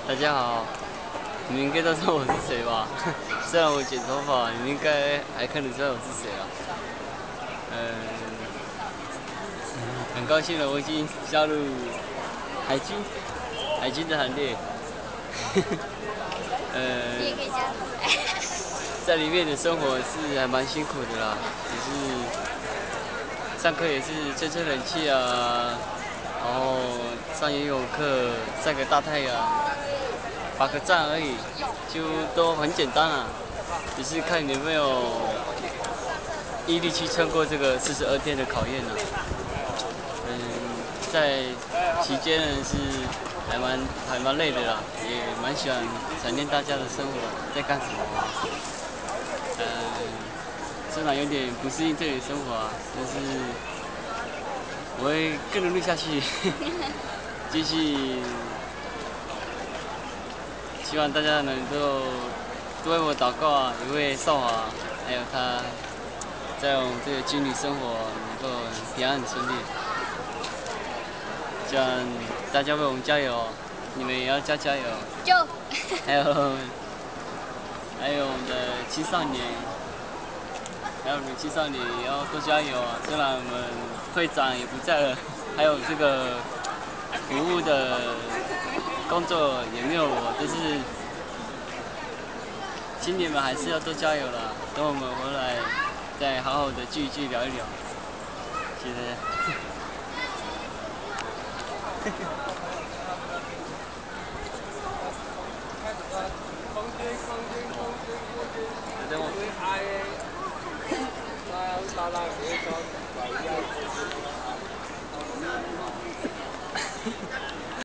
大家好，你们应该都知道我是谁吧？虽然我剪头发，你们应该还看得出来我是谁啊？嗯，很高兴了，我已经加入海军，海军的行列。你也可以加入来。在里面的生活是还蛮辛苦的啦，只是上课也是吹吹冷气啊，然后上游泳课晒个大太阳，罚个站而已，就都很简单啊。只是看你有没有毅力去撑过这个42天的考验呢、在期间呢是还蛮累的啦，也蛮喜欢想念大家的生活在干什么啊。虽然有点不适应这里的生活啊，但是我会更努力下去，继续。希望大家能够多为我祷告啊，也为少华还有他在我们这个军旅生活能够平安顺利。希望大家为我们加油，你们也要加油。就还有我们的青少年，也要多加油啊！虽然我们会长也不在了，还有这个服务的工作也没有我，但是请你们还是要多加油啦！等我们回来，再好好的聚一聚，聊一聊，觉得。